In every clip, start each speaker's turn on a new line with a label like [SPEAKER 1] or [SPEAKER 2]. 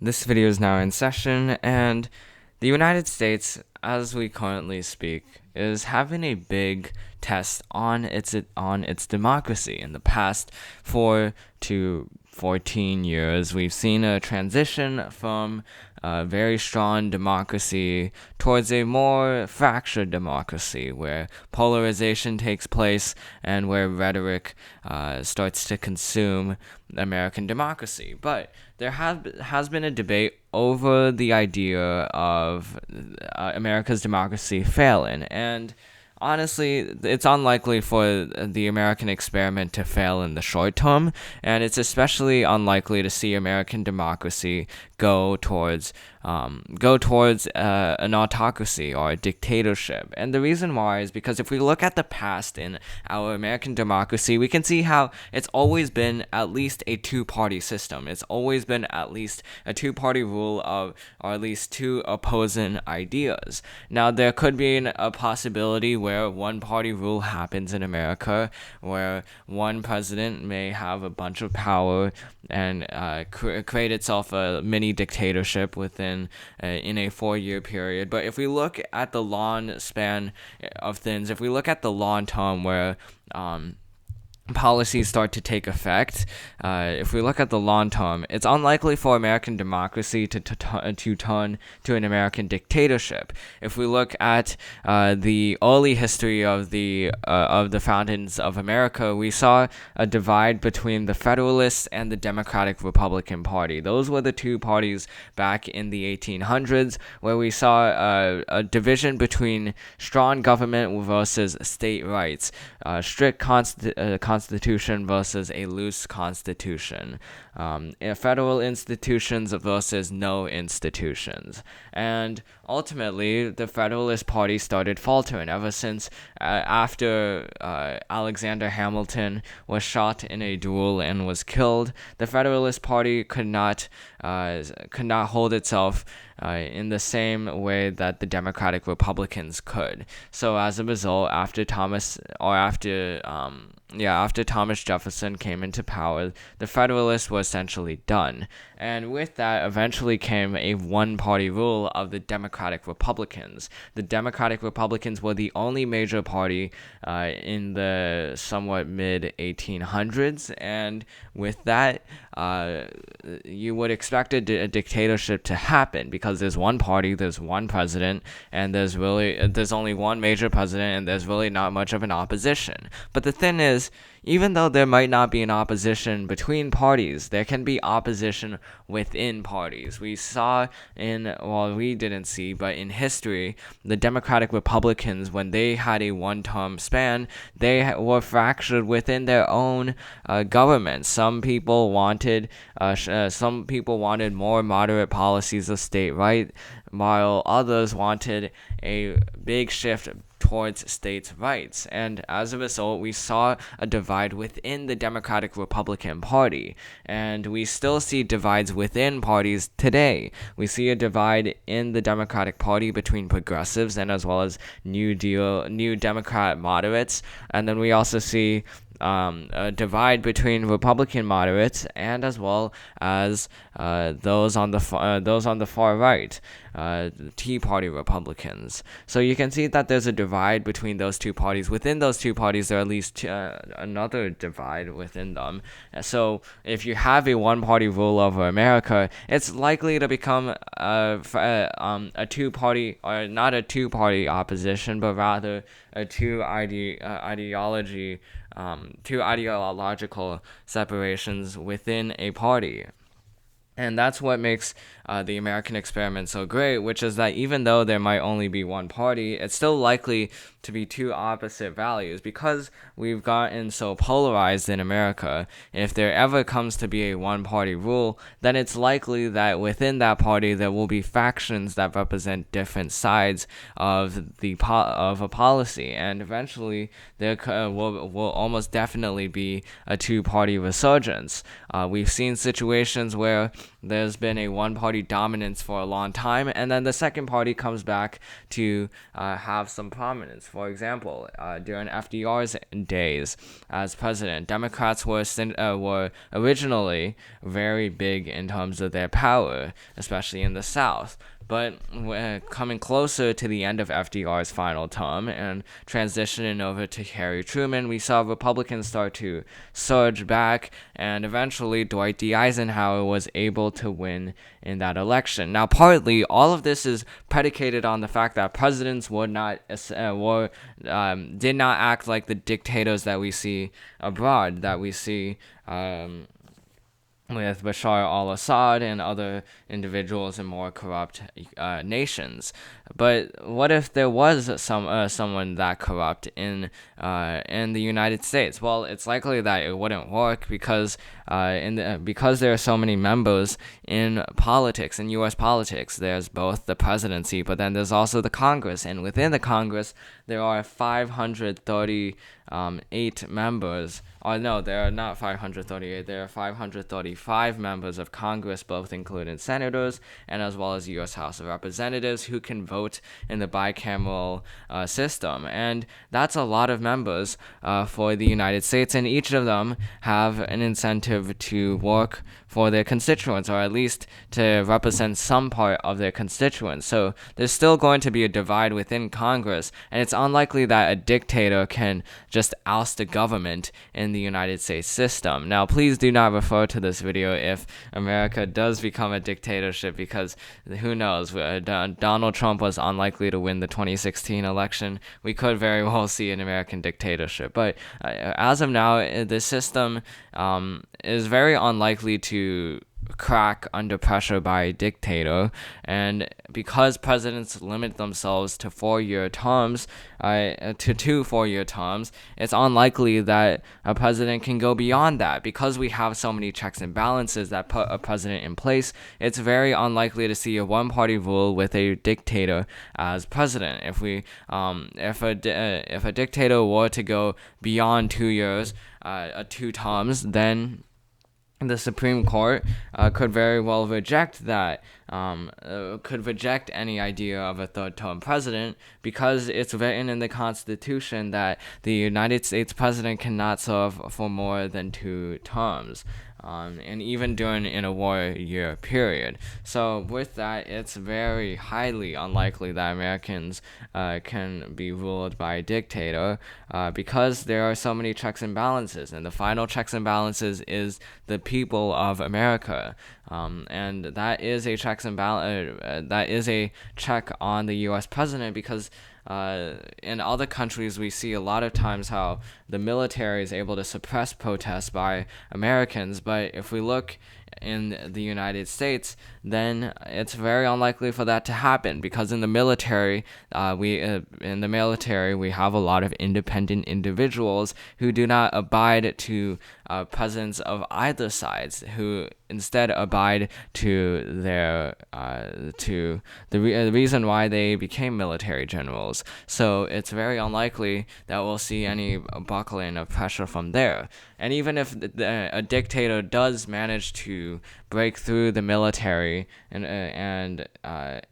[SPEAKER 1] This video is now in session, and the United States, as we currently speak, is having a big test on its democracy. In the past 4 to 14 years, we've seen a transition from a very strong democracy towards a more fractured democracy, where polarization takes place and where rhetoric starts to consume American democracy. But there has been a debate over the idea of America's democracy failing, and honestly, it's unlikely for the American experiment to fail in the short term, and it's especially unlikely to see American democracy go towards an autocracy or a dictatorship. And the reason why is because if we look at the past in our American democracy, we can see how it's always been at least a two-party system. It's always been at least a two-party rule of, or at least two opposing ideas. Now, there could be a possibility where one-party rule happens in America, where one president may have a bunch of power and create itself a mini dictatorship in a 4-year period. But if we look at the long span of things, if we look at the long term where policies start to take effect, if we look at the long term, it's unlikely for American democracy to turn to an American dictatorship. If we look at the early history of the foundings of America, we saw a divide between the Federalists and the Democratic Republican Party. Those were the two parties back in the 1800s, where we saw a division between strong government versus state rights, strict constitution versus a loose constitution, federal institutions versus no institutions. And ultimately, the Federalist Party started faltering ever since after Alexander Hamilton was shot in a duel and was killed. The Federalist Party could not hold itself in the same way that the Democratic Republicans could. So as a result, after Thomas Jefferson came into power, the Federalists were essentially done. And with that, eventually came a one-party rule of the Democratic Republicans. The Democratic Republicans were the only major party in the somewhat mid-1800s, and with that, you would expect a dictatorship to happen, because there's one party, there's one president, and there's only one major president, and there's really not much of an opposition. But the thing is, even though there might not be an opposition between parties, there can be opposition within parties. We didn't see, but in history, the Democratic Republicans, when they had a one-term span, they were fractured within their own government. Some people wanted more moderate policies of state right, while others wanted a big shift towards states' rights. And as a result, we saw a divide within the Democratic Republican Party, and we still see divides within parties today. We see a divide in the Democratic Party between progressives and as well as New Democrat moderates, and then we also see a divide between Republican moderates and as well as those on the far right, Tea Party Republicans. So you can see that there's a divide between those two parties. Within those two parties, there are at least another divide within them. So if you have a one-party rule over America, it's likely to become a two-party, or not a two-party opposition, but rather a two ideological separations within a party. And that's what makes the American experiment so great, which is that even though there might only be one party, it's still likely to be two opposite values, because we've gotten so polarized in America. If there ever comes to be a one-party rule, then it's likely that within that party there will be factions that represent different sides of a policy, and eventually there will almost definitely be a two-party resurgence. We've seen situations where there's been a one-party dominance for a long time, and then the second party comes back to have some prominence. For example, during FDR's days as president, Democrats were originally very big in terms of their power, especially in the South. But coming closer to the end of FDR's final term and transitioning over to Harry Truman, we saw Republicans start to surge back, and eventually Dwight D. Eisenhower was able to win in that election. Now, partly, all of this is predicated on the fact that presidents did not act like the dictators that we see abroad, that we see with Bashar al-Assad and other individuals in more corrupt nations. But what if there was someone that corrupt in the United States? Well, it's likely that it wouldn't work because because there are so many members in politics, in U.S. politics. There's both the presidency, but then there's also the Congress, and within the Congress there are 538 members. Oh no, there are not 538. There are 535 members of Congress, both including senators and as well as U.S. House of Representatives, who can vote in the bicameral system. And that's a lot of members for the United States, and each of them have an incentive to work for their constituents, or at least to represent some part of their constituents. So there's still going to be a divide within Congress, and it's unlikely that a dictator can just oust a government in the United States system. Now, please do not refer to this video if America does become a dictatorship, because who knows? Donald Trump was unlikely to win the 2016 election. We could very well see an American dictatorship. But as of now, the system is very unlikely to crack under pressure by a dictator, and because presidents limit themselves to 4-year terms, to 2 4-year terms, it's unlikely that a president can go beyond that. Because we have so many checks and balances that put a president in place, it's very unlikely to see a one-party rule with a dictator as president. If a dictator were to go beyond 2 years, 2 terms, then the Supreme Court could very well reject that, could reject any idea of a third-term president, because it's written in the Constitution that the United States president cannot serve for more than 2 terms. And even in a war-year period. So with that, it's very highly unlikely that Americans can be ruled by a dictator, because there are so many checks and balances, and the final checks and balances is the people of America. And that is a that is a check on the U.S. president, because in other countries, we see a lot of times how the military is able to suppress protests by Americans. But if we look in the United States, then it's very unlikely for that to happen, because in the military, we have a lot of independent individuals who do not abide to presidents of either sides, who instead abide to their the reason why they became military generals. So it's very unlikely that we'll see any buckling of pressure from there. And even if a dictator does manage to break through the military and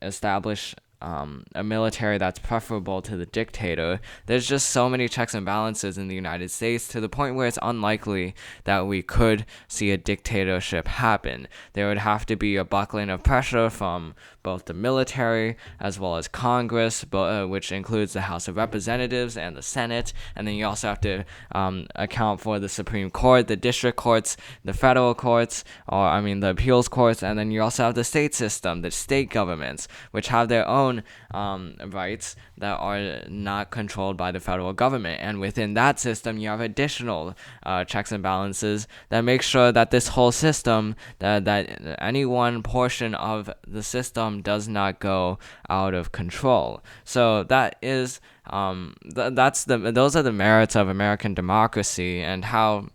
[SPEAKER 1] establish a military that's preferable to the dictator, there's just so many checks and balances in the United States, to the point where it's unlikely that we could see a dictatorship happen. There would have to be a buckling of pressure from both the military as well as Congress, which includes the House of Representatives and the Senate, and then you also have to account for the Supreme Court, the district courts, the federal courts, the appeals courts, and then you also have the state system, the state governments, which have their own rights that are not controlled by the federal government. And within that system, you have additional checks and balances that make sure that this whole system, that any one portion of the system does not go out of control. So that is those are the merits of American democracy, and how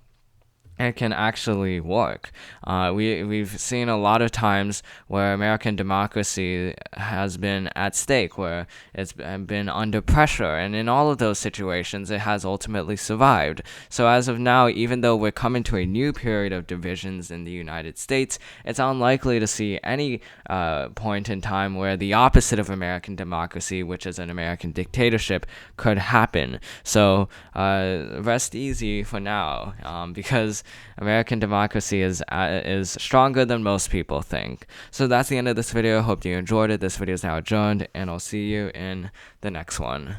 [SPEAKER 1] it can actually work. We've seen a lot of times where American democracy has been at stake, where it's been under pressure, and in all of those situations, it has ultimately survived. So as of now, even though we're coming to a new period of divisions in the United States, it's unlikely to see any point in time where the opposite of American democracy, which is an American dictatorship, could happen. So rest easy for now, because American democracy is stronger than most people think. So that's the end of this video. Hope you enjoyed it. This video is now adjourned, and I'll see you in the next one.